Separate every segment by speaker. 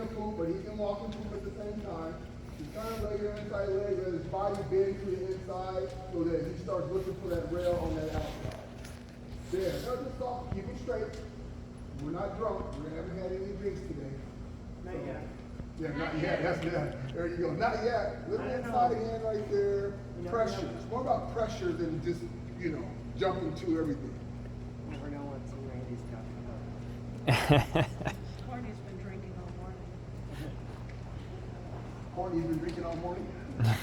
Speaker 1: can poop, but he can walk and poop at the same time. You kind of lay your inside leg, let his body bend to the inside so that he starts looking for that rail on that outside. There, now just soft, keep him straight. We're not drunk, we haven't had any drinks today.
Speaker 2: Not yet.
Speaker 1: Yeah, not yet, that's that. There you go, not yet. Little inside hand right there, pressure. It's more about pressure than just, you know, jumping to everything.
Speaker 2: Never know what some Randy's talking about.
Speaker 3: Courtney's been drinking all morning.
Speaker 1: Courtney's been drinking all morning?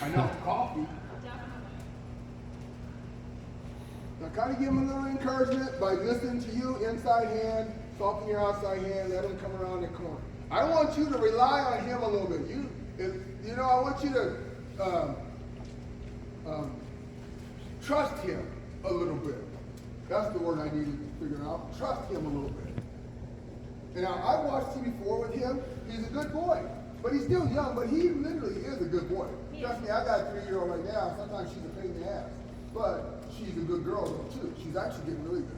Speaker 1: I know, coffee. Now kind of give him a little encouragement by listening to you, inside hand, soften your outside hand, let him come around the corner. I want you to rely on him a little bit. I want you to trust him a little bit. That's the word I needed to figure out. Trust him a little bit. And now, I've watched him before with him. He's a good boy. But he's still young, but he literally is a good boy. Trust me, I got a 3-year-old right now. Sometimes she's a pain in the ass. But she's a good girl, though, too. She's actually getting really good.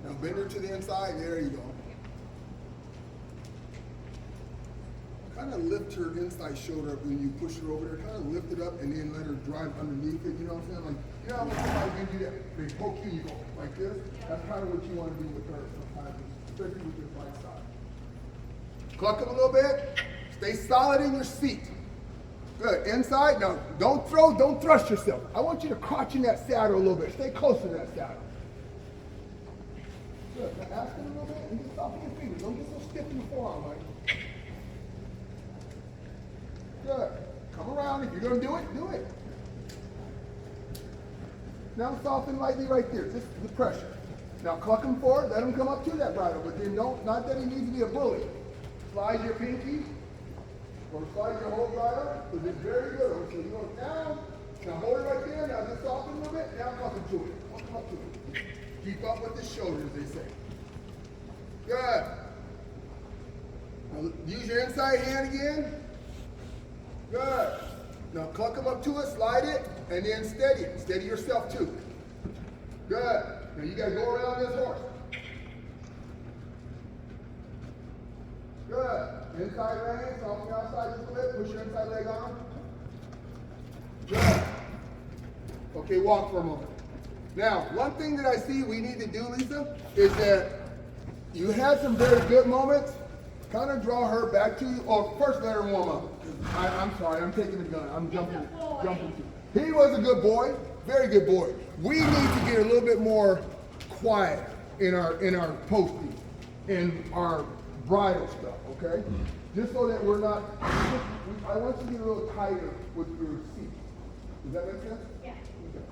Speaker 1: Now bend her to the inside. There you go. Kind of lift her inside shoulder up when you push her over there. Kind of lift it up and then let her drive underneath it. You know what I'm saying? Like, you know when somebody gives you that, they poke you, you go like this? That's kind of what you want to do with her sometimes, especially with your right side. Cluck him a little bit. Stay solid in your seat. Good. Inside. Now, don't thrust yourself. I want you to crouch in that saddle a little bit. Stay close to that saddle. Good. Now ask him a little bit and just soften your fingers. Don't get so stiff in the forearm, right? Good. Come around. If you're going to do it, do it. Now soften lightly right there. Just the pressure. Now cluck him forward. Let him come up to that bridle. But then not that he needs to be a bully. Slide your pinky. Or slide your whole bridle. Because it's very little. So you go down. Now hold it right there. Now just soften a little bit. Now cluck him to it. Cluck him up to it. Keep up with the shoulders, they say. Good. Now use your inside hand again. Good. Now cluck them up to it, slide it, and then steady it. Steady yourself too. Good. Now you gotta go around this horse. Good. Inside rein, soften your outside just a bit. Push your inside leg on. Good. Okay, walk for a moment. Now, one thing that I see we need to do, Lisa, is that you had some very good moments. Kind of draw her back to you. Oh, first let her warm up. I'm sorry, I'm taking the gun. I'm jumping to. He was a good boy, very good boy. We need to get a little bit more quiet in our posting, in our bridal stuff, okay? Just so that we're not. I want you to get a little tighter with your seat. Does that make sense?
Speaker 3: Yeah.
Speaker 1: Okay.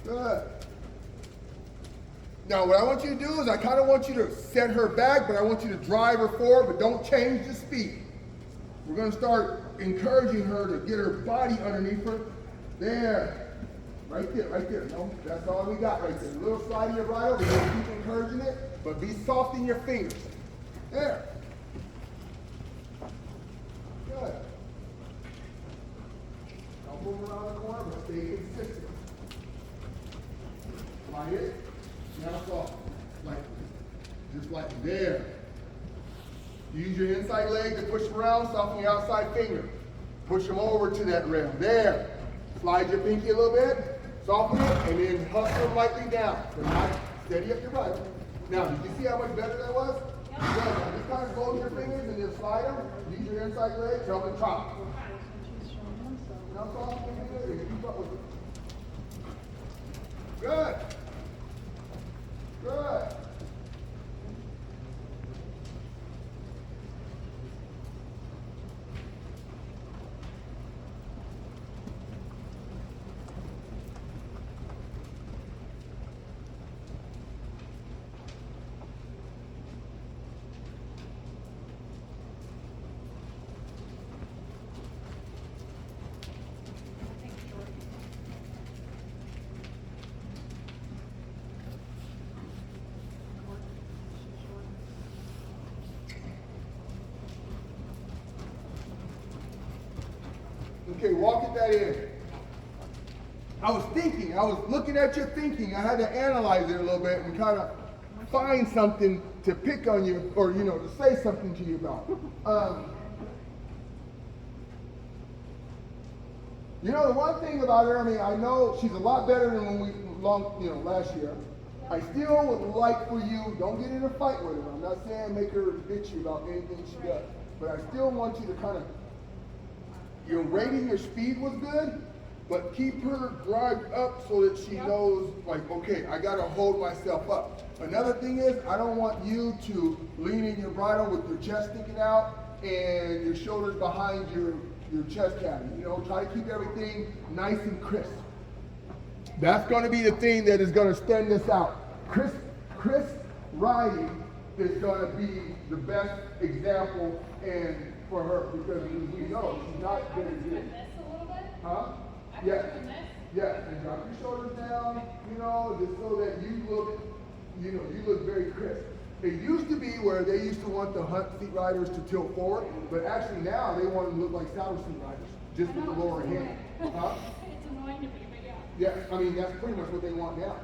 Speaker 1: Good. Now what I want you to do is I kind of want you to set her back, but I want you to drive her forward, but don't change the speed. We're going to start encouraging her to get her body underneath her. There. Right there, right there. No, that's all we got right there. A little slide in your bridle. We're going to keep encouraging it, but be soft in your fingers. There. Good. Don't move around the corner, but stay consistent. Slide it. Now soft. Like this. Just like there. Use your inside leg to push them around, soften your outside finger. Push them over to that rail. There. Slide your pinky a little bit, soften it, and then hustle them lightly down. Steady up your bridle. Now, did you see how much better that was? Good. Now, just kind of close your fingers and then slide them. Use your inside leg, jump and chop. Now soften your fingers and keep up with it. Good. Good. Okay, walk at that end. I was looking at your thinking. I had to analyze it a little bit and kind of find something to pick on you, or to say something to you about. The one thing about her, I know she's a lot better than when we last year. I still would like for you, don't get in a fight with her. I'm not saying make her bitchy about anything she does, but I still want you to kind of, your rating, your speed was good, but keep her drive up so that she knows, like, okay, I gotta hold myself up. Another thing is, I don't want you to lean in your bridle with your chest sticking out and your shoulders behind your chest cavity. Try to keep everything nice and crisp. That's gonna be the thing that is gonna stand this out. Crisp riding is gonna be the best example and for her, because we know she's not very good. Huh? Yeah. Yeah, and drop your shoulders down, just so that you look very crisp. It used to be where they used to want the hunt seat riders to tilt forward, but actually now they want to look like saddle seat riders, just with the lower hand. Huh?
Speaker 3: It's annoying to me, but yeah.
Speaker 1: Yeah, that's pretty much what they want now.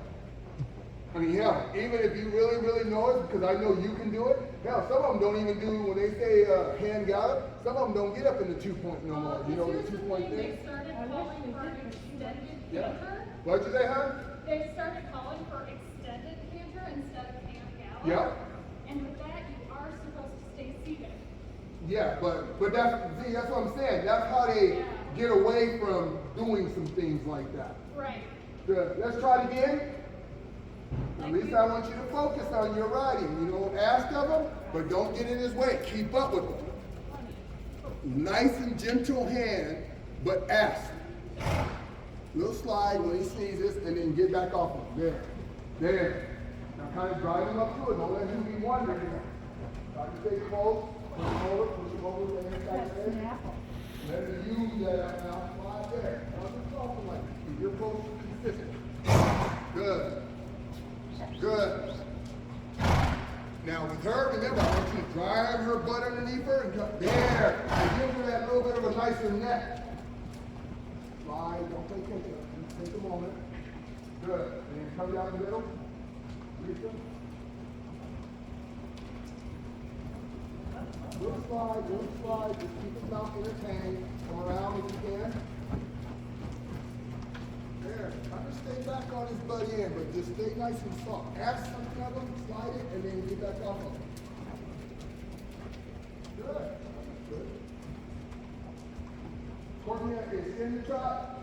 Speaker 1: Hell, even if you really, really know it, because I know you can do it, hell, some of them don't even do, when they say hand gallop, some of them don't get up in the 2-point no more. The 2-point thing?
Speaker 4: They started calling for extended
Speaker 1: Yeah.
Speaker 4: canter.
Speaker 1: What'd you say, huh?
Speaker 4: They started calling for extended canter instead of hand gallop.
Speaker 1: Yeah.
Speaker 4: And with that, you are supposed to stay seated.
Speaker 1: Yeah, but that's what I'm saying. That's how they get away from doing some things like that.
Speaker 4: Right.
Speaker 1: Good. Let's try it again. At least I want you to focus on your riding. Ask of them, but don't get in his way. Keep up with them. Nice and gentle hand, but ask. Little slide when he sneezes, and then get back off him. There. Now kind of drive him up to it. Don't let him be wandering. Try to stay close. Push him over to the inside leg. Let him use that now. Slide there. Not just off like that. Keep your posture consistent. Good. Good. Now with her, remember, I want you to drive her butt underneath her and come there. And give her that little bit of a nicer neck. Slide, don't play catch up. Just take a moment. Good. And then come down the middle. Lisa. Little slide. Just keep the mouth entertained. Come around if you can. There. Try to stay back on his butt end, but just stay nice and soft. Ask something of him, slide it, and then get back off of him. Good. Good. Courtney, extend the trot.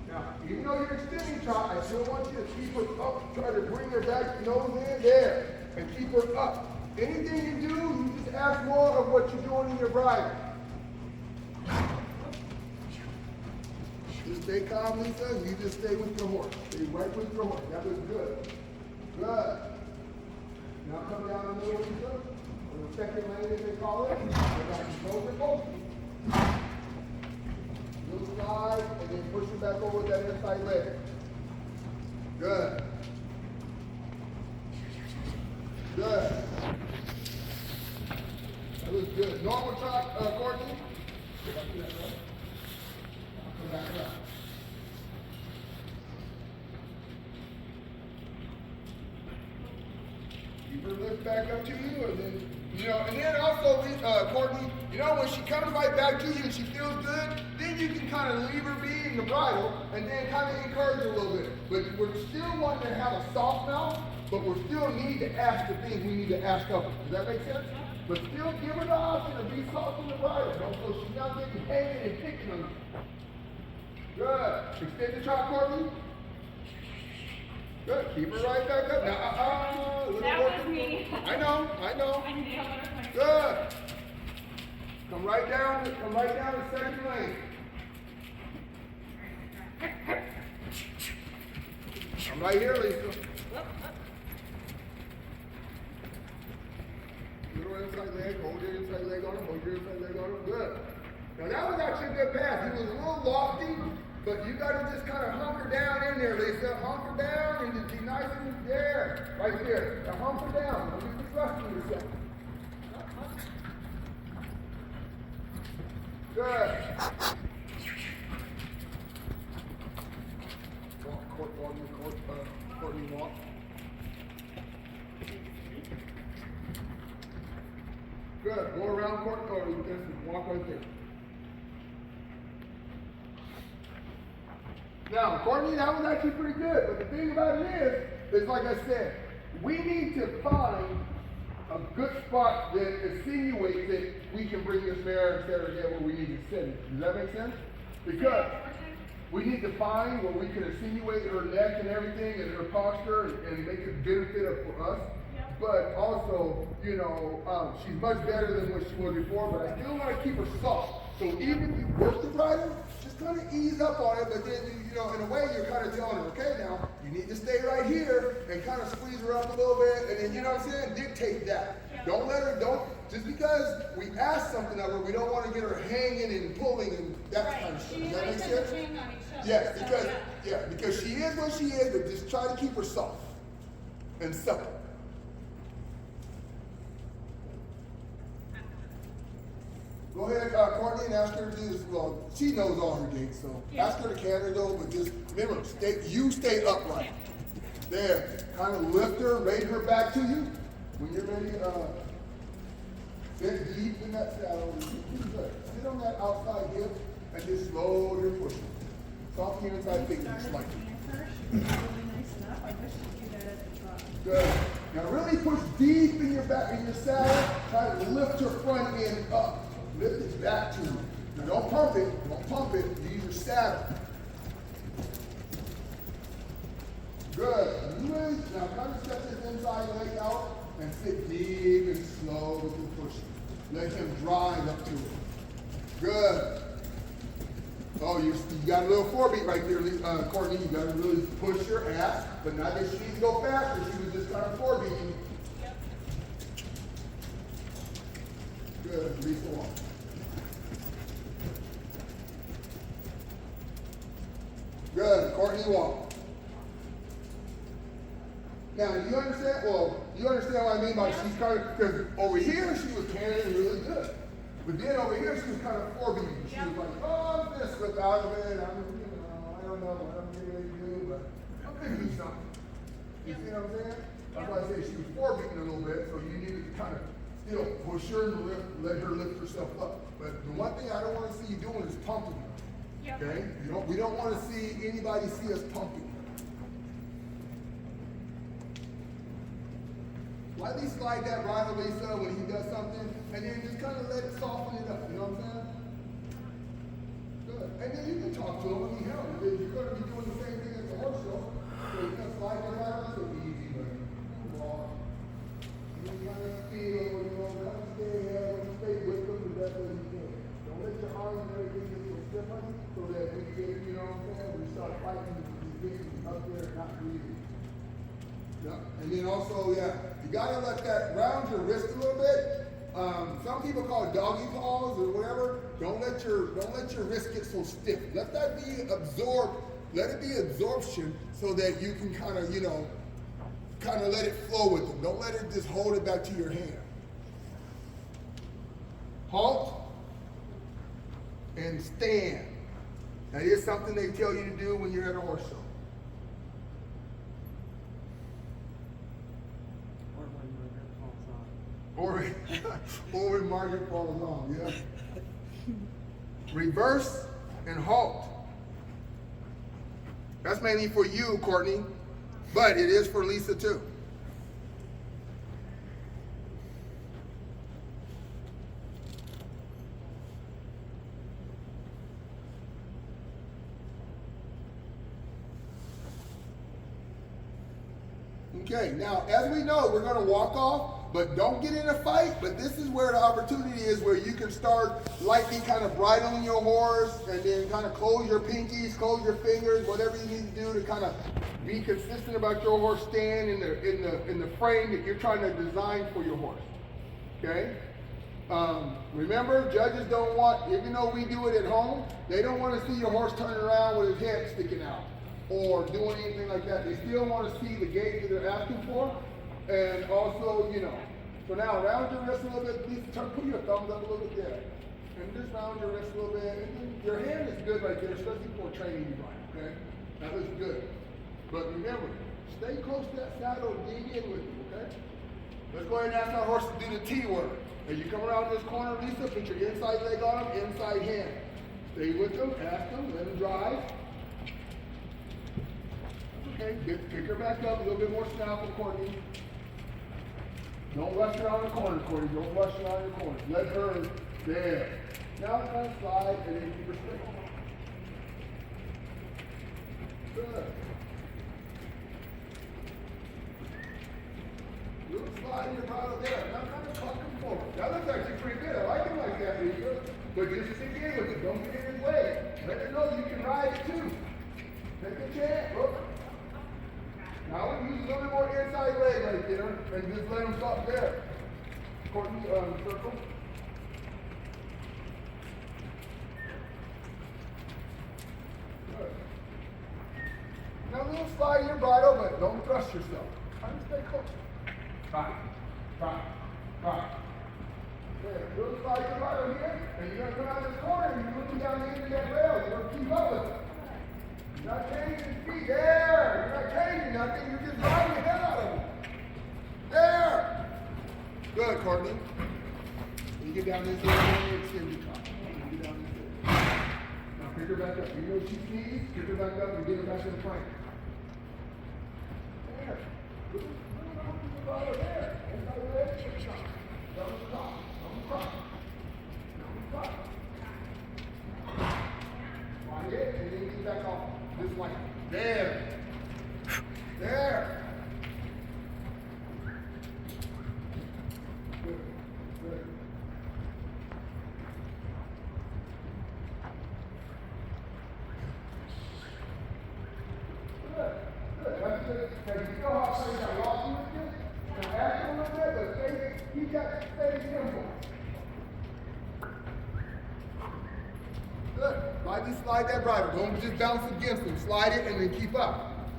Speaker 1: Now, even though you're extending trot, I still want you to keep her up. Try to bring her back, nose in there, and keep her up. Anything you do, you just ask more of what you're doing in your riding. Just stay calm, Lisa. You just stay with your horse. Stay right with your horse. That was good. Good. Now come down the middle, Lisa. Or the second lane, as they call it. Little slide, and then push it back over with that inside leg. Good. Good. That was good. Normal trot, Courtney. Go back to that, right? Come back up. Keep her lift back up to you, and then, and then also, Courtney, when she comes right back to you and she feels good, then you can kind of leave her be in the bridle, and then kind of encourage her a little bit. But we're still wanting to have a soft mouth, but we still need to ask the things we need to ask of her. Does that make sense? But still give her the option to be soft in the bridle, so she's not getting hanging and picking on you. Good. Extend the trot, Courtney. Good. Keep her right back up. Now,
Speaker 4: That was me.
Speaker 1: I know.
Speaker 4: I nailed it.
Speaker 1: Good. Come right down the second lane. I'm right here, Lisa. Little inside leg, hold your inside leg on him, Good. Now that was actually a good pass. He was a little lofty, but you got to just kind of hunker down in there, Lisa. Hunker down and just be nice and there, right here. Now hunker down. Don't get the thrust in yourself. Good. Courtney, walk. Good. Go around Courtney, or you just walk right there. Now, Courtney, that was actually pretty good, but the thing about it is like I said, we need to find a good spot that insinuates that we can bring this mare instead of here where we need to sit it. Does that make sense? Because we need to find where we can insinuate her neck and everything and her posture and make it benefit for us. Yep. But also, you know, she's much better than what she was before, but I still want to keep her soft. So even if you work the bridle, just kind of ease up on it, but then, you know, in a way you're kind of telling her, okay, now, you need to stay right here and kind of squeeze her up a little bit, and then, you know what I'm saying, dictate that. Yeah. Don't let her, just because we ask something of her, we don't want to get her hanging and pulling and that kind of stuff. Does that make sense? Yes, because she is what she is, but just try to keep her soft and supple. Go ahead, Courtney, and ask her to do this. Well, she knows all her gates, so ask her to canter though, but just remember, stay upright. There, kind of lift her, raise her back to you. When you're ready, sit deep in that saddle. Sit on that outside hip and just slowly push her. Soft the inside fingers, just like
Speaker 3: Really nice enough. I wish you could do that at the trot.
Speaker 1: Good. Now really push deep in your back, in your saddle. Try to lift your front end up. Lift it back to you. Now don't pump it. Don't pump it. Use your saddle. Good. Really, now kind of step this inside leg out and sit deep and slow with your pushing. Let him drive up to it. Good. Oh, you got a little forebeat right there, Courtney. You got to really push your ass, but not that she needs to go faster. She was just kind of forebeating. Yep. Good. Lisa, walk. Good. Courtney, walk. Now, do you understand? Well, you understand what I mean by she's kind of, because over here she was carrying really good. But then over here she was kind of forebeating. She was like, oh, I'm going to slip out of it. I don't know what I'm getting ready to do, but I'm going to do something. You see what I'm saying? That's why I say she was forebeating a little bit, so you need to kind of still push her and let her lift herself up. But the one thing I don't want to see you doing is pumping her. Yep. Okay? We don't want to see anybody see us pumping. Lightly slide that bridle, Lisa, when he does something, and then just kind of let it soften it up. You know what I'm saying? Good. And then you can talk to him when he helps. You're going to be doing the same thing as the horse show. So you can slide that bridle, so easy, buddy. Walk. You kind of feel, you know, stay with them the best way you can. Don't let your arms and everything get so stiff on you, so that when you get, you know what I'm saying, when you start fighting, you get up there and not breathing. Yeah. And then also, you gotta let that round your wrist a little bit. Some people call it doggy paws or whatever. Don't let your wrist get so stiff. Let that be absorbed. Let it be absorption so that you can kind of, kind of let it flow with them. Don't let it just hold it back to your hand. Halt and stand. That is something they tell you to do when you're at a horse show. Or when Margaret falls off, yeah. Reverse and halt. That's mainly for you, Courtney, but it is for Lisa too. Okay, now as we know, we're going to walk off. But don't get in a fight, but this is where the opportunity is where you can start lightly kind of bridling your horse and then kind of close your pinkies, close your fingers, whatever you need to do to kind of be consistent about your horse stand in the frame that you're trying to design for your horse. Okay? Remember, judges don't want, even though we do it at home, they don't want to see your horse turn around with his head sticking out or doing anything like that. They still want to see the gait that they're asking for. And also, so now round your wrist a little bit, put your thumbs up a little bit there. And And just round your wrist a little bit. And your hand is good right there, especially for training your body, okay? That looks good. But remember, stay close to that saddle and dig in with you, okay? Let's go ahead and ask our horse to do the T word. As you come around this corner, Lisa, put your inside leg on him, inside hand. Stay with them, ask them, let them drive. Okay, pick her back up, a little bit more snap for Courtney. Don't rush around the corner, Courtney. Don't rush around the corner. Let her, there. Now kind of slide and then keep her straight. Good. Little slide in your bottle there. Now kind of tuck him forward. That looks actually pretty good. I like him like that, Lisa. But just stick in with it. Don't get in his way. Let her know you can ride it too. Take a chance. Look. Now we use a little bit more inside leg right there, and just let him stop there. Courtney, circle. Good. Now a little slide in your bridle, but don't thrust yourself. Try to stay close. Try. There. Little slide in your bridle here, and you're going to come out this corner, and you're looking down the end of that rail. You're going to keep up with it. You're not changing speed. There! You're not changing nothing. You're just riding the hell out of it. There! Good, Courtney. You get down this area, extend your top. You get down this area. Now pick her back up. You know she sneezes, pick her back up and get her back in the plank. There. Little hump in the bottom there. Inside the leg, take the top. Down the top. Down the top. Down the top. Slide it, and then get back off. Just like there. There. Good. Good. Good. Good. That's good. Now you feel how I say that lost you with this? Now act a little bit, but stay, keep that steady tempo. Good. Lightly slide that bridle. Don't just bounce against them. Slide it and then keep up.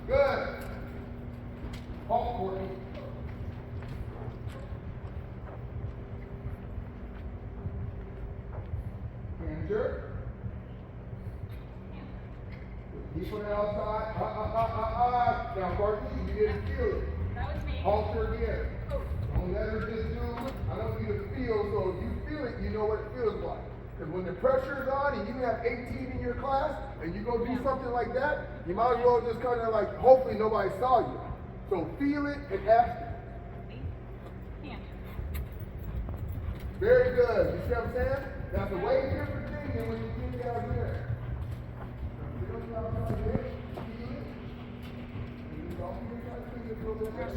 Speaker 1: Good. Halt, Courtney. Hand jerk. Keep on the outside. Now, Courtney, you didn't feel it.
Speaker 4: That was me.
Speaker 1: Halt her again. Don't let her just do, I don't need to feel, so if you feel it, you know what it feels like. Because when the pressure is on and you have 18 in your class and you go do something like that, you might as well just kind of like, hopefully nobody saw you. So feel it and ask it.
Speaker 4: Hand.
Speaker 1: Very good. You see what I'm saying? That's a way different thing than when you get down here. Feel it outside there. Feel it. And you don't even try to feel it for a little bit.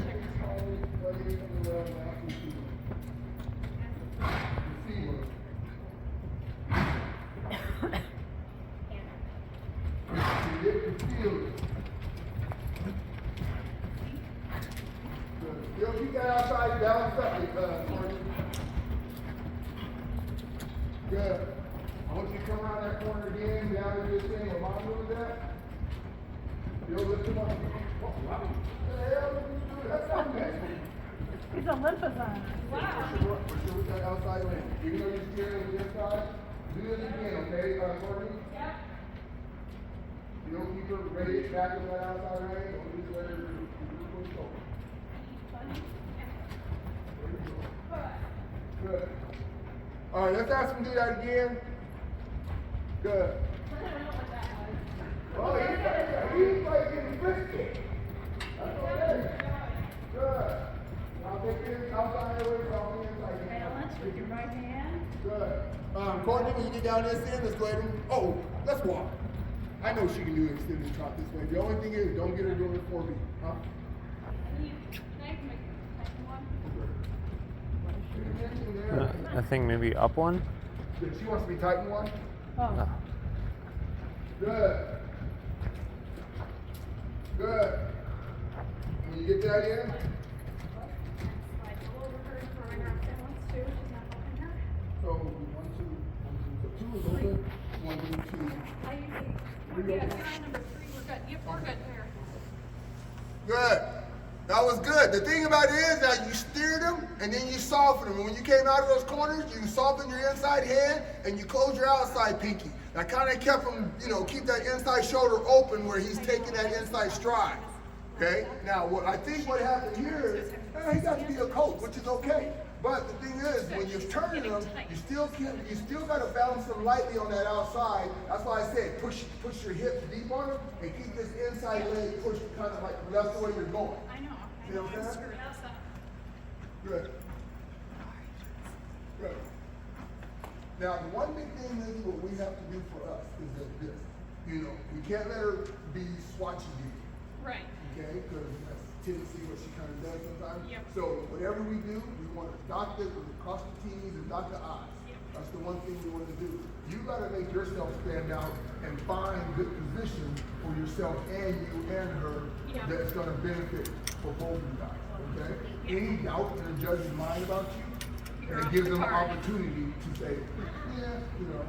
Speaker 1: See what? Still keep that outside balance up, Courtney. Good. I want you to come around that corner again, down to this thing where Mom was at. Still lift him up. What the hell did you do? That's not bad.
Speaker 3: He's Olympus.
Speaker 4: Wow.
Speaker 1: For sure with that outside leg. Even though you're steering with the inside, do this again, okay, Courtney?
Speaker 4: Yep.
Speaker 1: You don't keep her ready back in that outside leg, don't just let her push over. Good. All right, let's ask him to do that again. Good. Oh, he's like getting frisky. That's okay. Good. Now take this outside away from the inside.
Speaker 3: Balance with your right hand.
Speaker 1: Good. Courtney, when you get down this end, let's go ahead and, let's walk. I know she can do an extended trot this way. The only thing is, don't get her doing the 4B. Huh?
Speaker 5: I think maybe up one.
Speaker 1: Good. She wants to be tight in one.
Speaker 3: Oh.
Speaker 1: Good. Good. When you get that in, so 1, 2, 1, 2, so 2 is open. 1, 2, 2.
Speaker 4: Yeah, you're on number 3. We're good. Yep, we're good. Here.
Speaker 1: Good. Now That was good. The thing about it is that you steered them and then you softened them. And when you came out of those corners, you softened your inside hand and you closed your outside pinky. That kind of kept him, keep that inside shoulder open where he's taking that inside stride. Okay? Now, what happened here is, he got to be a coach, which is okay. But the thing is, when you're turning them, you still got to balance them lightly on that outside. That's why I said push your hips deep on them and keep this inside leg pushed kind of like that's the way you're going.
Speaker 4: I know.
Speaker 1: See what I'm saying? Good. Good. Now, the one big thing is what we have to do for us is that this. We can't let her be swatchy duty.
Speaker 4: Right.
Speaker 1: Okay? Because that's tendency what she kind of does sometimes.
Speaker 4: Yep.
Speaker 1: So whatever we do, we want to dot the cross the T's and dot the I's.
Speaker 4: Yep.
Speaker 1: That's the one thing we want to do. You got to make yourself stand out and find good position for yourself and you and her that's going to benefit for both of you guys. Okay? Any doubt in a judge's mind about you, and it gives them an opportunity to say, yeah, you know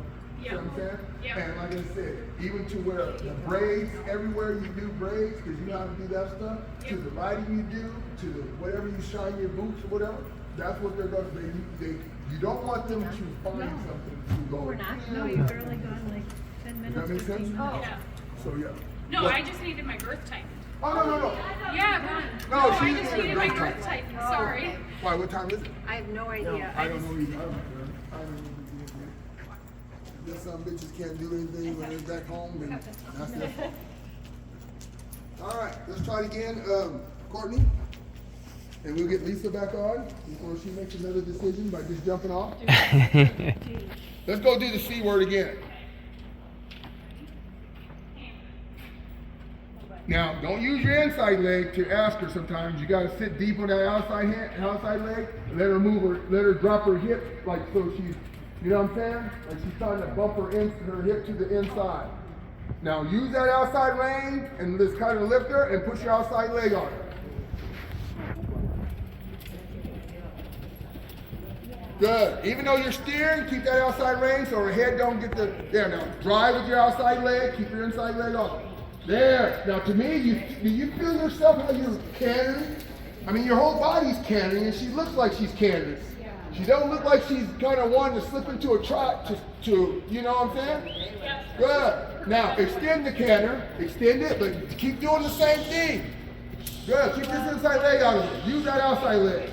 Speaker 1: what I'm saying?
Speaker 4: Yep.
Speaker 1: And like I said, even to where the braids, everywhere you do braids, because you know how to do that stuff, to the lighting you do, to the whatever you shine your boots or whatever, that's what they're going to do. You don't want them to find something to go.
Speaker 3: We're not. No, you've barely gone like 10 minutes.
Speaker 1: Does that make sense?
Speaker 3: 15 minutes.
Speaker 4: Yeah.
Speaker 1: So yeah.
Speaker 4: No,
Speaker 1: But-
Speaker 4: I just needed my girth tightened.
Speaker 1: Oh, no.
Speaker 4: Yeah,
Speaker 1: No,
Speaker 4: no,
Speaker 1: she
Speaker 4: I
Speaker 1: didn't
Speaker 4: just
Speaker 1: need
Speaker 4: needed
Speaker 1: a
Speaker 4: my
Speaker 1: girth
Speaker 4: girth
Speaker 1: tightened.
Speaker 4: tightened. Sorry.
Speaker 1: Why, what time is it?
Speaker 3: I have no idea.
Speaker 1: I don't know either. I don't know. If some bitches can't do anything when they're back home, then that's their fault. All right, let's try it again. Courtney, and we'll get Lisa back on before she makes another decision by just jumping off. Let's go do the C word again. Now, don't use your inside leg to ask her sometimes. You got to sit deep on that outside leg, and let her move her, let her drop her hip, like so she's, you know what I'm saying? Like she's trying to bump her hip to the inside. Now, use that outside rein and just kind of lift her and push your outside leg on her. Good. Even though you're steering, keep that outside rein so her head don't get there. Now, drive with your outside leg, keep your inside leg on. There. Now, to me, do you feel yourself how you're cantering? I mean, your whole body's cantering, and she looks like she's cantering. She don't look like she's kind of wanting to slip into a trot to you know what I'm saying?
Speaker 4: Yep.
Speaker 1: Good. Now, extend the canter. Extend it, but keep doing the same thing. Good. Keep this inside leg out of it. Use that outside leg.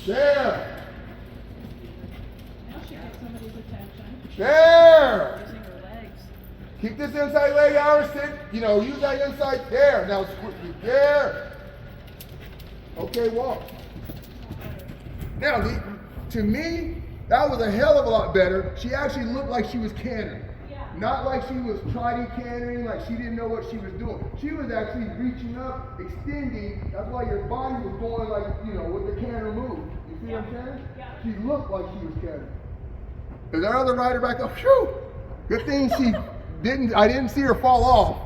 Speaker 1: There.
Speaker 3: Now she got somebody's attention.
Speaker 1: There.
Speaker 3: Using her legs.
Speaker 1: Keep this inside leg out of sit. Use that inside there. Now, there. Okay, walk. Now, to me, that was a hell of a lot better. She actually looked like she was cantering. Not like she was trotty cantering, like she didn't know what she was doing. She was actually reaching up, extending. That's why your body was going like, with the canter move. You see what I'm saying? She looked like she was cantering. Is that other rider back up? Phew! Good thing I didn't see her fall off.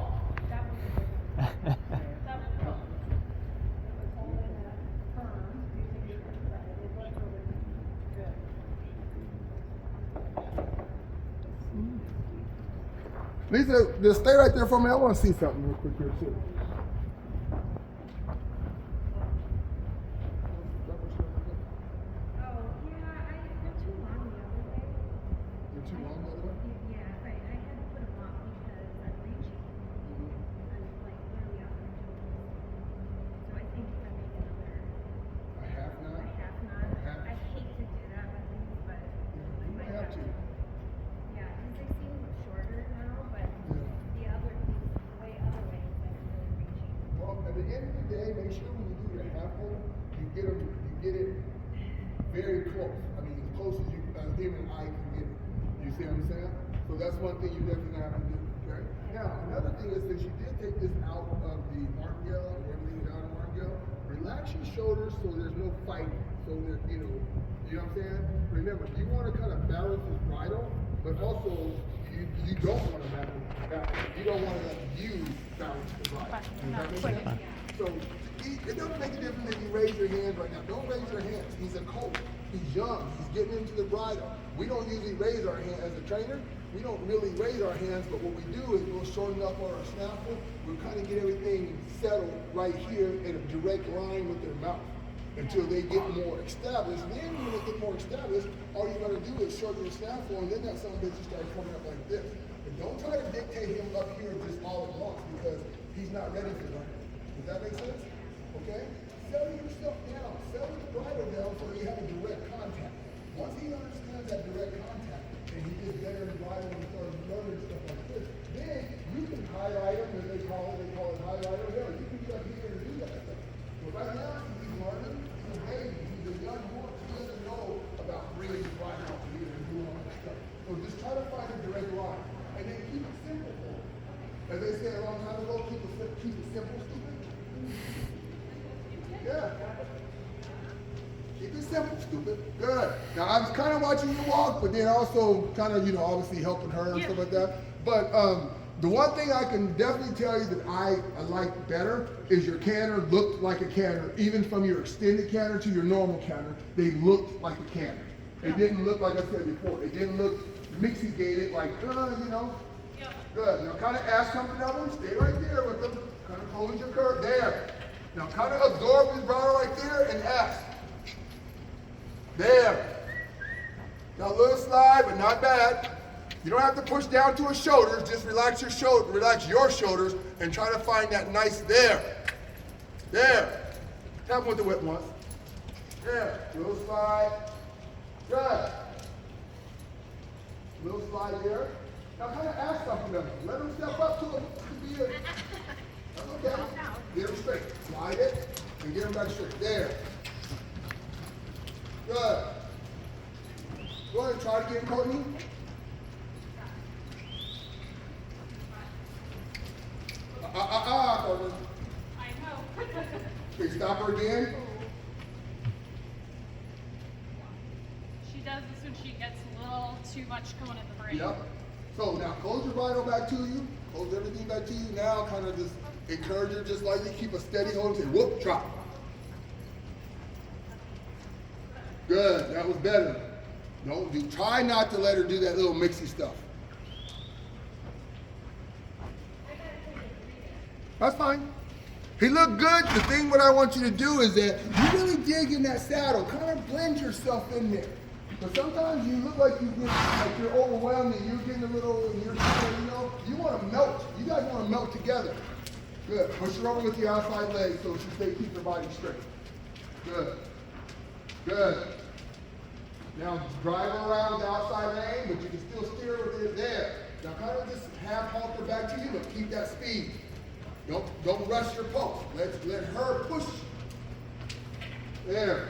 Speaker 1: Lisa, just stay right there for me. I want to see something real quick here, too.
Speaker 3: They're too long the other way.
Speaker 1: You're too long, by the way?
Speaker 3: Yeah, right. I had to put them off because I'm reaching. I'm like literally out of the So I think if I make another
Speaker 1: A half knot?
Speaker 3: I hate to do that with these, but
Speaker 1: You might have to.
Speaker 3: yeah, because they seem shorter now, but the other way other way is like really reaching.
Speaker 1: Well, at the end of the day, make sure when you do your half hold, you get it very close. I mean, as close as a human eye can get it. You see what I'm saying? So that's one thing you definitely have to do. Okay. Now, another thing is that you did take this out of the martingale, or everything out of martingale. Relax your shoulders so there's no fighting. So that you know what I'm saying? Remember, you want to kind of balance this bridle, but also you don't want to balance. You don't want to let you balance the bridle. Does that make sense? So it doesn't make a difference if you raise your hands right now. Don't raise your hands. He's a coach. He's young, he's getting into the bridle. We don't usually raise our hand as a trainer. We don't really raise our hands, but what we do is we'll shorten up on our snaffle. We'll kind of get everything settled right here in a direct line with their mouth until they get more established. Then when they get more established, all you gotta do is shorten your snaffle, and then that son of a bitch will start coming up like this. And don't try to dictate him up here just all at once because he's not ready for that. Does that make sense? Okay? Settle yourself down. Settle the bridle down so you have a direct contact. Once he understands that direct contact, and he gets better in bridle and starts learning stuff like this, then you can highlight him, as they call it highlighter. Hell, you can get up here and do that stuff. But right now, he's learning, he's a baby, he's a young horse, he doesn't know about bringing the bridle out here and doing all that stuff. So just try to find a direct line, and then keep it simple for him. As they said a long time ago, keep it simple, stupid. Yeah. Keep it simple, stupid. Good. Now, I was kind of watching you walk, but then also kind of, obviously helping her and stuff like that. But the one thing I can definitely tell you that I like better is your canter looked like a canter. Even from your extended canter to your normal canter, they looked like a canter. It didn't look, like I said before, it didn't look mixy-gated, like, Good. Now, kind of ask something of them. Stay right there with them. Kind of close your curve. There. Now, kind of absorb his bridle right there and ask. There. Now a little slide, but not bad. You don't have to push down to his shoulders. Just relax your shoulders, and try to find that nice there. There. Tap him with the whip once. There. Little slide. Good. Little slide there. Now kind of ask something of him. Let him step up to him. That's okay. Get him straight. Slide it and get him back straight. There. Good. Go ahead and try it again, Courtney. Courtney.
Speaker 4: I know.
Speaker 1: Okay, stop her again.
Speaker 4: She does this when she gets a little too much going in the brain.
Speaker 1: Yep. So now close your bridle back to you. Close everything back to you. Now kind of just encourage her just lightly. Keep a steady hold and say, whoop, drop. Good, that was better. Try not to let her do that little mixy stuff. That's fine. He looked good. The thing what I want you to do is that you really dig in that saddle. Kind of blend yourself in there. But sometimes you look like you're overwhelmed and you're getting a little, and you want to melt. You guys want to melt together. Good. Push her over with the outside leg so she keeps her body straight. Good. Good. Now drive around the outside lane, but you can still steer with it there. Now kind of just half halter back to you, but keep that speed. Don't rush your post. Let her push. There.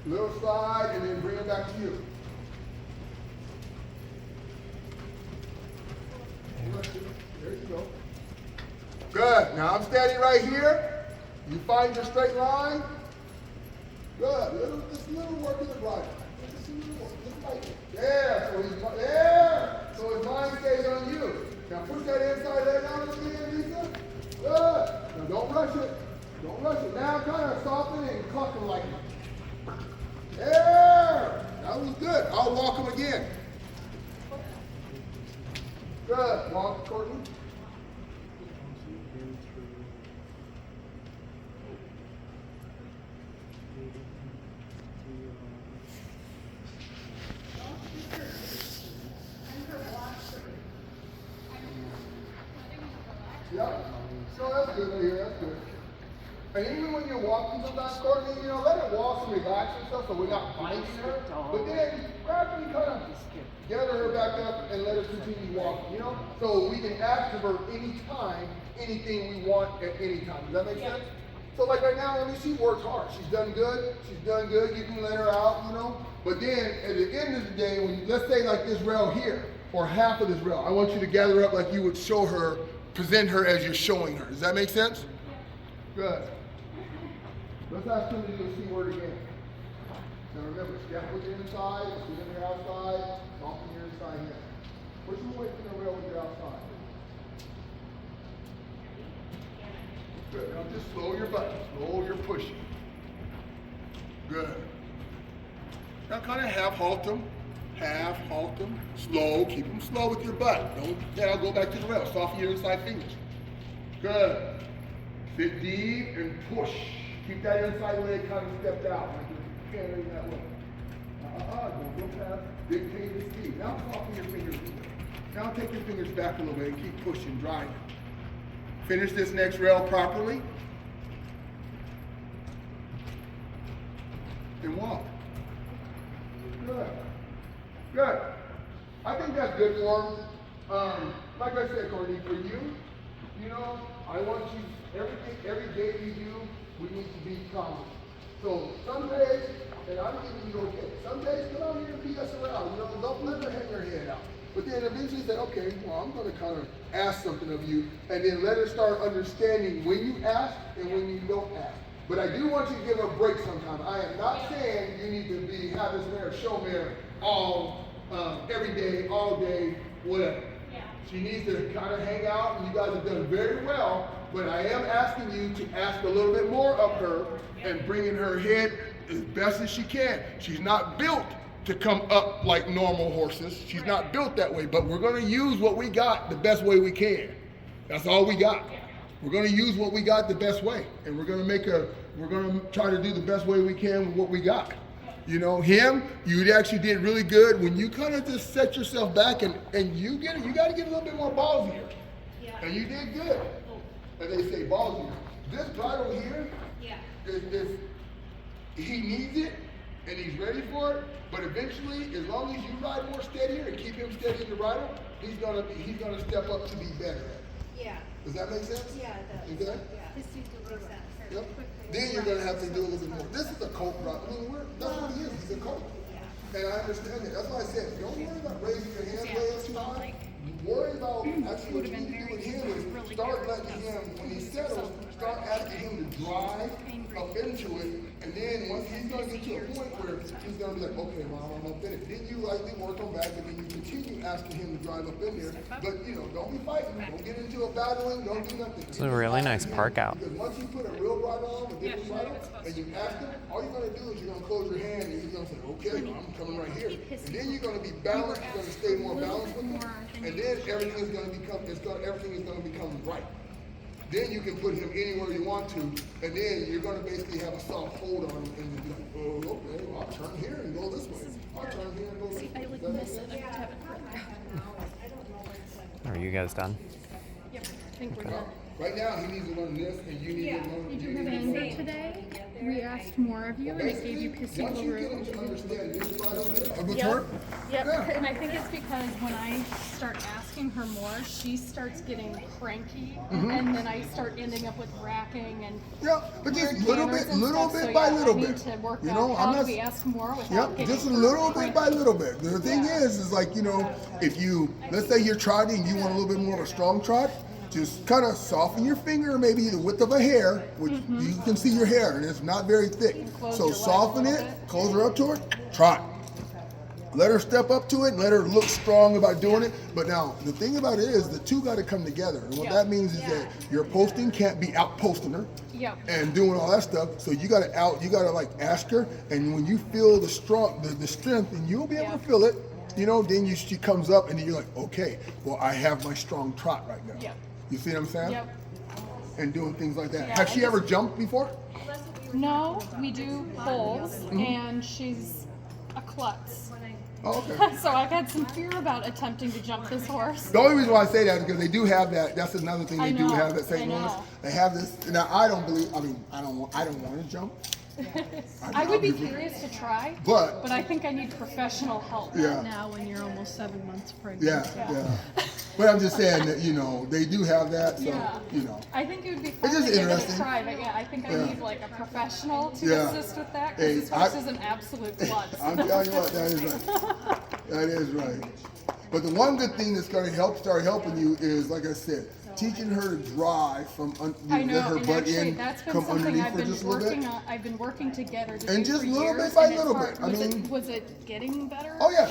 Speaker 1: Little slide and then bring it back to you. There you go. Good. Now I'm standing right here. You find your straight line. Good. Just a little work in the bridle. Just a little work. Just like it. There. So his mind stays on you. Now push that inside leg out again, Lisa. Good. Now don't rush it. Don't rush it. Now kind of soften it and cluck him like that. There. That was good. I'll walk him again. Good. Walk, Courtney. Yep. So that's good right here. That's good. And even when you're walking sometimes, Courtney, let it walk and relax and stuff so we're not binding her. But then gradually kind of gather her back up and let her continue walking, So we can ask of her anytime, anything we want at any time. Does that make sense? So like right now, she works hard. She's done good. You can let her out, But then at the end of the day, when let's say like this rail here, or half of this rail, I want you to gather her up like you would show her, present her as you're showing her. Does that make sense? Good. Let's ask him to do a C word again. Now remember, step with your inside, sit on your outside, soften your inside hand. Push them away from the rail with your outside. Good. Now just slow your button. Slow your pushing. Good. Now kind of half halt them, slow, keep them slow with your butt. Don't, now go back to the rail, soften your inside fingers. Good. Sit deep and push. Keep that inside leg kind of stepped out, like you're carrying that way. Don't go fast, dictate the speed. Now soften your fingers. Now take your fingers back a little bit and keep pushing, driving. Finish this next rail properly. And walk. Good. Good. I think that's good for him. Like I said, Courtney, for you, you know, I want you, every day you do, we need to be calm. So some days, and I'm giving you okay, some days come out here and beat us around, you know, don't let her hang her head out. But then eventually say, okay, well, I'm going to kind of ask something of you, and then let her start understanding when you ask and when you don't ask. But I do want you to give her a break sometime. I am not saying you need to have this mare, show mare, all, every day, all day, whatever.
Speaker 4: Yeah.
Speaker 1: She needs to kind of hang out, and you guys have done very well, but I am asking you to ask a little bit more of her and bringing her head as best as she can. She's not built to come up like normal horses. She's not built that way, but we're going to use what we got the best way we can. That's all we got. We're going to use what we got the best way, and we're going to try to do the best way we can with what we got. You know, you actually did really good when you kind of just set yourself back and you got to get a little bit more balls here.
Speaker 4: Yeah.
Speaker 1: And you did good. As they say, balls here. This bridle here,
Speaker 4: Yeah.
Speaker 1: he needs it and he's ready for it, but eventually, as long as you ride more steadier and keep him steady in the bridle, he's gonna step up to be better.
Speaker 3: Yeah.
Speaker 1: Does that make sense?
Speaker 3: Yeah, it does.
Speaker 1: Okay?
Speaker 3: Yeah. This needs to grow that.
Speaker 1: Yep. Then you're gonna have to do a little bit more. This is a colt bridle. I mean, that's what he is. He's a colt. And I understand that. That's why I said, don't worry about raising your hand way up too high. Worry about actually what you need to do with him is start letting him, when he settles, start asking him to drive up into it. And then once he's going to get to a point where he's going to be like, okay, Mom, I'm up in it. Then you lightly work on back, and then you continue asking him to drive up in there. But, you know, don't be fighting. Don't get into a battling. Don't do nothing.
Speaker 5: It's a really nice park out.
Speaker 1: Because once you put a real bridle on, a different bridle, and you ask him, all you're going to do is you're going to close your hand, and he's going to say, okay, I'm coming right here. And then you're going to be balanced. You're going to stay more balanced with him. And then everything is going to become right. Then you can put him anywhere you want to, and then you're going to basically have a soft hold on him, and you'll be like, oh, okay, well, I'll turn here and go this way. I'll turn here and go this way.
Speaker 6: I like miss it. I have it for
Speaker 5: Are you guys done?
Speaker 6: Yep. I think we're done.
Speaker 1: Right now, he needs to learn this, and you need to learn.
Speaker 6: Did you have anger today? We asked more of you, and it gave you pissy
Speaker 1: Once you
Speaker 6: room.
Speaker 1: get him to understand this bridle here, which
Speaker 6: Yep.
Speaker 1: work?
Speaker 6: Yep.
Speaker 1: Yeah.
Speaker 6: And I think it's because when I start asking her more, she starts getting cranky, and then I start ending up with racking and
Speaker 1: Yeah, but just
Speaker 6: weird
Speaker 1: little
Speaker 6: manners
Speaker 1: bit,
Speaker 6: and
Speaker 1: little
Speaker 6: stuff.
Speaker 1: bit
Speaker 6: So,
Speaker 1: by
Speaker 6: yeah,
Speaker 1: little
Speaker 6: I need
Speaker 1: bit.
Speaker 6: to work
Speaker 1: You
Speaker 6: out
Speaker 1: know,
Speaker 6: how
Speaker 1: I'm
Speaker 6: do
Speaker 1: not.
Speaker 6: we ask more without
Speaker 1: Yep,
Speaker 6: getting
Speaker 1: just a little
Speaker 6: cranky.
Speaker 1: bit by little bit. The thing is like, you know, if you, let's say you're trotting, you want a little bit more of a strong trot, just kind of soften your finger, maybe the width of a hair, which you can see your hair, and it's not very thick.
Speaker 6: Close
Speaker 1: So
Speaker 6: your leg a
Speaker 1: soften
Speaker 6: little
Speaker 1: it,
Speaker 6: bit.
Speaker 1: close her up to it, trot. Let her step up to it and let her look strong about doing it. But now, the thing about it is the two got to come together. And what
Speaker 6: Yeah.
Speaker 1: that means is that your posting can't be out posting her.
Speaker 6: Yep.
Speaker 1: And doing all that stuff, so you gotta like ask her, and when you feel the strength, and you'll be able to feel it, you know. Then she comes up, and then you're like, okay, well, I have my strong trot right now.
Speaker 6: Yep.
Speaker 1: You see what I'm saying?
Speaker 6: Yep.
Speaker 1: And doing things like that.
Speaker 6: Yeah,
Speaker 1: Have
Speaker 6: I
Speaker 1: she ever jumped before?
Speaker 6: No, we do poles, and she's a klutz.
Speaker 1: Oh, okay.
Speaker 6: So I've had some fear about attempting to jump this horse.
Speaker 1: The only reason why I say that is because they do have that. That's another thing they
Speaker 6: I
Speaker 1: do
Speaker 6: know,
Speaker 1: have at
Speaker 6: I
Speaker 1: St. Louis.
Speaker 6: know.
Speaker 1: They have this. Now I don't believe. I mean, I don't want to jump.
Speaker 6: I would be curious to try,
Speaker 1: But
Speaker 6: I think I need professional help.
Speaker 1: yeah.
Speaker 2: Now when you're almost 7 months pregnant.
Speaker 1: Yeah. But I'm just saying that, you know, they do have that, so,
Speaker 6: Yeah.
Speaker 1: you know.
Speaker 6: I think it would be fun
Speaker 1: It's just
Speaker 6: to give it
Speaker 1: interesting.
Speaker 6: a try, but yeah, I think I
Speaker 1: Yeah.
Speaker 6: need like a professional to
Speaker 1: Yeah.
Speaker 6: assist with that
Speaker 1: Hey,
Speaker 6: because this horse
Speaker 1: I-
Speaker 6: is an absolute klutz.
Speaker 1: I'm telling you what, that is right. That is right. But the one good thing that's going to start helping you is, like I said, teaching her to drive from
Speaker 6: I know,
Speaker 1: let her
Speaker 6: and
Speaker 1: butt
Speaker 6: actually
Speaker 1: in,
Speaker 6: that's been
Speaker 1: come
Speaker 6: something
Speaker 1: underneath
Speaker 6: I've
Speaker 1: for
Speaker 6: been
Speaker 1: just a little bit.
Speaker 6: working on. I've been working to get her to
Speaker 1: And
Speaker 6: do
Speaker 1: just
Speaker 6: for
Speaker 1: little
Speaker 6: years,
Speaker 1: bit by
Speaker 6: and it's
Speaker 1: little
Speaker 6: hard.
Speaker 1: bit. I mean-
Speaker 6: was it getting better?
Speaker 1: Oh yeah,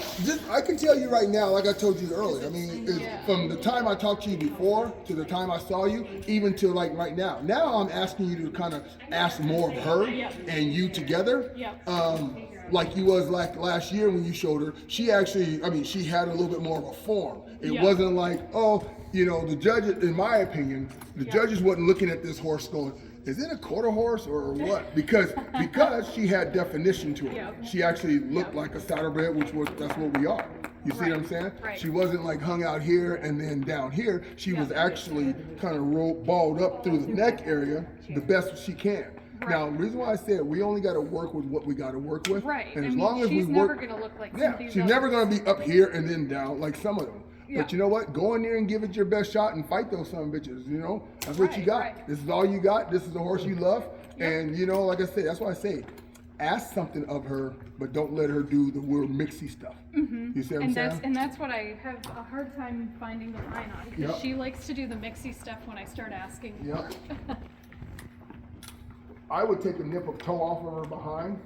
Speaker 1: I can tell you right now, like I told you earlier. I mean,
Speaker 6: Yeah.
Speaker 1: from the time I talked to you before to the time I saw you, even to like right now. Now I'm asking you to kind of ask more of her
Speaker 6: Yep.
Speaker 1: and you together.
Speaker 6: Yep.
Speaker 1: like you was like last year when you showed her. She actually, I mean, she had a little bit more of a form. It
Speaker 6: Yeah.
Speaker 1: wasn't like, oh, you know, the judges, in my opinion, the judges wasn't looking at this horse going, is it a quarter horse or what? Because she had definition to it.
Speaker 6: Yeah.
Speaker 1: She actually looked like a saddlebred, that's what we are. You see what I'm saying?
Speaker 6: Right.
Speaker 1: She wasn't like hung out here and then down here. She was actually kind of balled up through the neck area the best she can.
Speaker 6: Right.
Speaker 1: Now, the reason why I said we only got to work with what we got to work with.
Speaker 6: Right.
Speaker 1: And
Speaker 6: I
Speaker 1: as
Speaker 6: mean,
Speaker 1: long as
Speaker 6: she's
Speaker 1: we
Speaker 6: never
Speaker 1: work,
Speaker 6: gonna look like some
Speaker 1: yeah,
Speaker 6: of these
Speaker 1: she's never
Speaker 6: others.
Speaker 1: going to be up here and then down like some of them.
Speaker 6: Yeah.
Speaker 1: But you know what? Go in there and give it your best shot and fight those son of bitches. You know, that's what you
Speaker 6: Right,
Speaker 1: got.
Speaker 6: right.
Speaker 1: This is all you got. This is the horse you love. And you know, like I said, that's why I say, ask something of her, but don't let her do the weird mixy stuff. You see what I'm saying?
Speaker 6: And that's what I have a hard time finding the line on, because
Speaker 1: Yep.
Speaker 6: she likes to do the mixy stuff when I start asking.
Speaker 1: Yep. I would take a nip of toe off of her behind.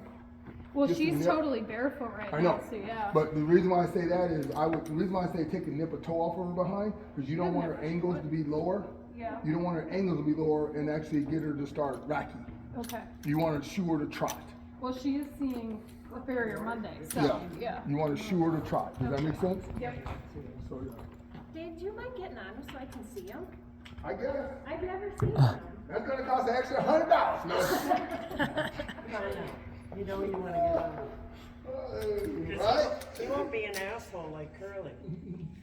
Speaker 6: Well,
Speaker 1: Just a
Speaker 6: she's
Speaker 1: nip.
Speaker 6: totally barefoot right
Speaker 1: I
Speaker 6: now,
Speaker 1: know.
Speaker 6: so yeah.
Speaker 1: But the reason why I say that is the reason why I say take a nip of toe off of her behind, because you don't want her angles to be lower.
Speaker 6: Yeah.
Speaker 1: You don't want her angles to be lower and actually get her to start racky.
Speaker 6: Okay.
Speaker 1: You want to shoe her to trot.
Speaker 6: Well, she is seeing a farrier Monday, so
Speaker 1: Yeah.
Speaker 6: yeah.
Speaker 1: You want to shoe her to trot. Does that make sense?
Speaker 6: Yep.
Speaker 1: So yeah.
Speaker 3: Dave, do you mind getting on so I can see him?
Speaker 1: I guess
Speaker 3: I've never seen him.
Speaker 1: that's gonna cost an extra $100. No.
Speaker 2: You know you want to get on.
Speaker 1: Right?
Speaker 2: He won't be an asshole like Curly.